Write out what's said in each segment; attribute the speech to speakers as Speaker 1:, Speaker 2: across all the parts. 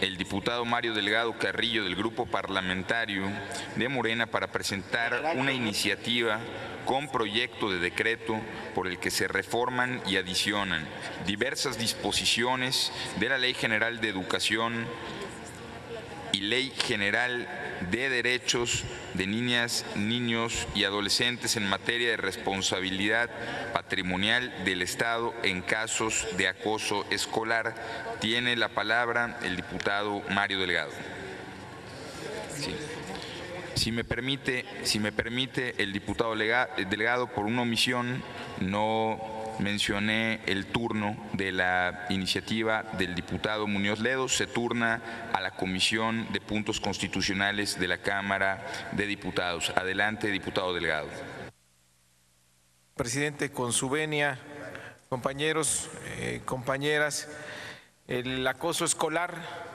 Speaker 1: El diputado Mario Delgado Carrillo del Grupo Parlamentario de Morena para presentar una iniciativa con proyecto de decreto por el que se reforman y adicionan diversas disposiciones de la Ley General de Educación y Ley General de Derechos de Niñas, Niños y Adolescentes en materia de responsabilidad patrimonial del Estado en casos de acoso escolar. Tiene la palabra el diputado Mario Delgado. Sí. Si me permite, el diputado Delgado, por una omisión, no mencioné el turno de la iniciativa del diputado Muñoz Ledo. Se turna a la Comisión de Puntos Constitucionales de la Cámara de Diputados. Adelante, diputado Delgado.
Speaker 2: Presidente, con su venia, compañeros, compañeras, el acoso escolar,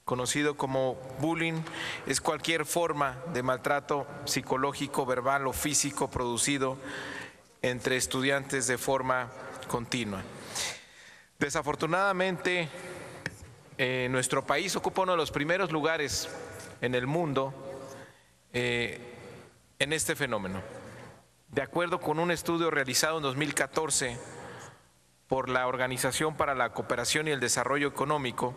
Speaker 2: conocido como bullying, es cualquier forma de maltrato psicológico, verbal o físico producido entre estudiantes de forma continua. Desafortunadamente, nuestro país ocupa uno de los primeros lugares en el mundo en este fenómeno. De acuerdo con un estudio realizado en 2014 por la Organización para la Cooperación y el Desarrollo Económico,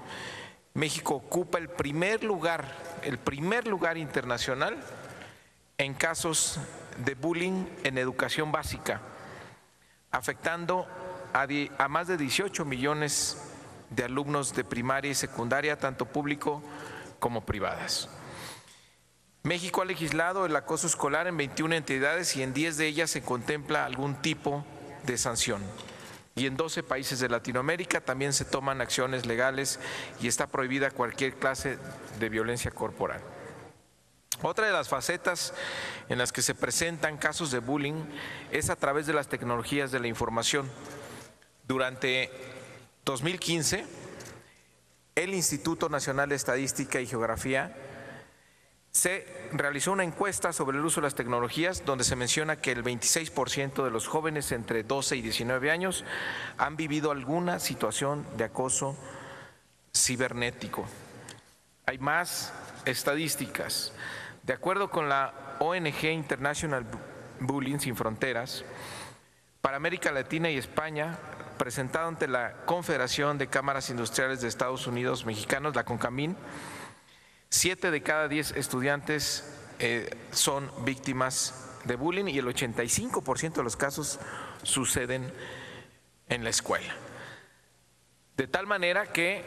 Speaker 2: México ocupa el primer lugar internacional en casos de bullying en educación básica, afectando a más de 18 millones de alumnos de primaria y secundaria, tanto público como privadas. México ha legislado el acoso escolar en 21 entidades y en 10 de ellas se contempla algún tipo de sanción. Y en 12 países de Latinoamérica también se toman acciones legales y está prohibida cualquier clase de violencia corporal. Otra de las facetas en las que se presentan casos de bullying es a través de las tecnologías de la información. Durante 2015, el Instituto Nacional de Estadística y Geografía se realizó una encuesta sobre el uso de las tecnologías donde se menciona que el 26% de los jóvenes entre 12 y 19 años han vivido alguna situación de acoso cibernético. Hay más estadísticas. De acuerdo con la ONG International Bullying Sin Fronteras, para América Latina y España, presentado ante la Confederación de Cámaras Industriales de Estados Unidos Mexicanos, la CONCAMIN, 7 de cada 10 estudiantes son víctimas de bullying y el 85% de los casos suceden en la escuela. De tal manera que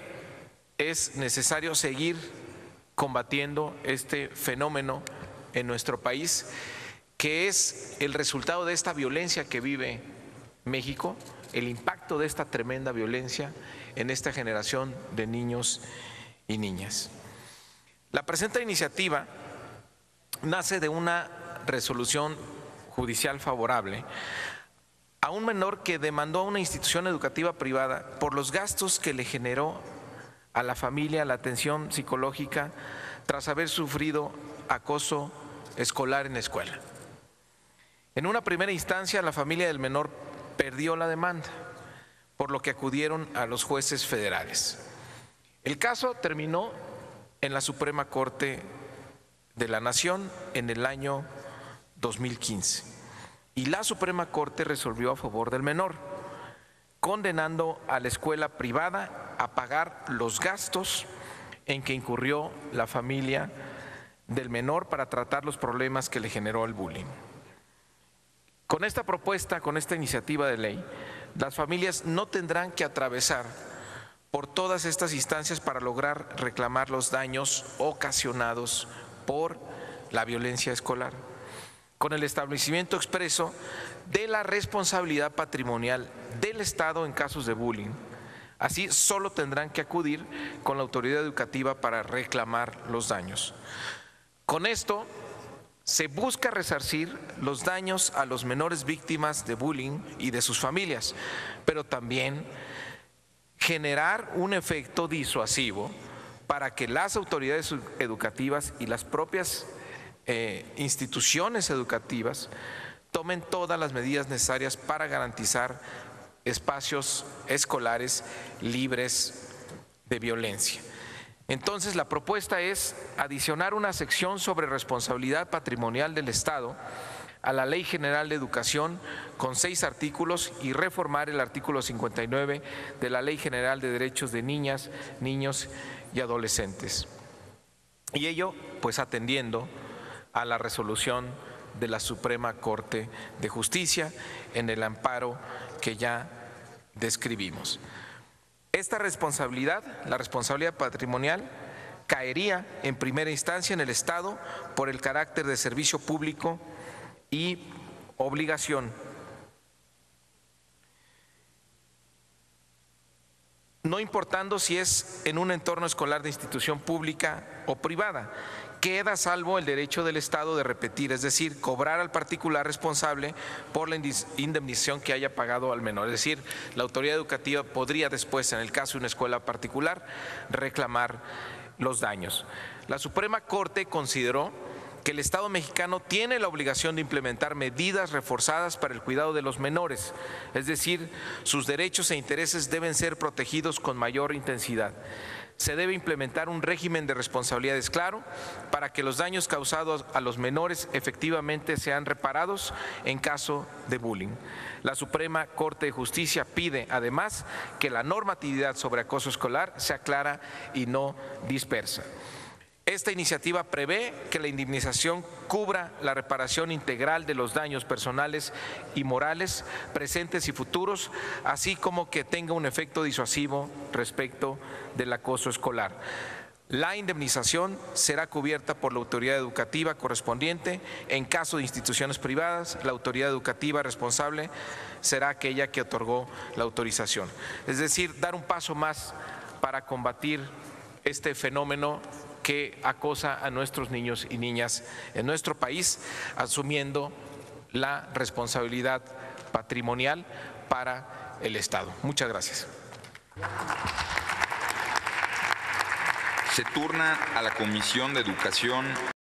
Speaker 2: es necesario seguir combatiendo este fenómeno en nuestro país, que es el resultado de esta violencia que vive México, el impacto de esta tremenda violencia en esta generación de niños y niñas. La presente iniciativa nace de una resolución judicial favorable a un menor que demandó a una institución educativa privada por los gastos que le generó a la familia la atención psicológica tras haber sufrido acoso escolar en la escuela. En una primera instancia, la familia del menor perdió la demanda, por lo que acudieron a los jueces federales. El caso terminó en la Suprema Corte de la Nación en el año 2015 y la Suprema Corte resolvió a favor del menor, condenando a la escuela privada a pagar los gastos en que incurrió la familia del menor para tratar los problemas que le generó el bullying. Con esta propuesta, con esta iniciativa de ley, las familias no tendrán que atravesar por todas estas instancias para lograr reclamar los daños ocasionados por la violencia escolar, con el establecimiento expreso de la responsabilidad patrimonial del Estado en casos de bullying. Así, solo tendrán que acudir con la autoridad educativa para reclamar los daños. Con esto se busca resarcir los daños a los menores víctimas de bullying y de sus familias, pero también generar un efecto disuasivo para que las autoridades educativas y las propias instituciones educativas tomen todas las medidas necesarias para garantizar espacios escolares libres de violencia. Entonces, la propuesta es adicionar una sección sobre responsabilidad patrimonial del Estado a la Ley General de Educación con 6 artículos y reformar el artículo 59 de la Ley General de Derechos de Niñas, Niños y Adolescentes. Y ello, pues, atendiendo a la resolución de la Suprema Corte de Justicia en el amparo que ya describimos. Esta responsabilidad, la responsabilidad patrimonial, caería en primera instancia en el Estado por el carácter de servicio público y obligación. No importando si es en un entorno escolar de institución pública o privada, queda salvo el derecho del Estado de repetir, es decir, cobrar al particular responsable por la indemnización que haya pagado al menor. Es decir, la autoridad educativa podría después, en el caso de una escuela particular, reclamar los daños. La Suprema Corte consideró que el Estado mexicano tiene la obligación de implementar medidas reforzadas para el cuidado de los menores, es decir, sus derechos e intereses deben ser protegidos con mayor intensidad. Se debe implementar un régimen de responsabilidades claro para que los daños causados a los menores efectivamente sean reparados en caso de bullying. La Suprema Corte de Justicia pide, además, que la normatividad sobre acoso escolar sea clara y no dispersa. Esta iniciativa prevé que la indemnización cubra la reparación integral de los daños personales y morales presentes y futuros, así como que tenga un efecto disuasivo respecto del acoso escolar. La indemnización será cubierta por la autoridad educativa correspondiente. En caso de instituciones privadas, la autoridad educativa responsable será aquella que otorgó la autorización. Es decir, dar un paso más para combatir este fenómeno que acosa a nuestros niños y niñas en nuestro país, asumiendo la responsabilidad patrimonial para el Estado. Muchas gracias.
Speaker 1: Se turna a la Comisión de Educación.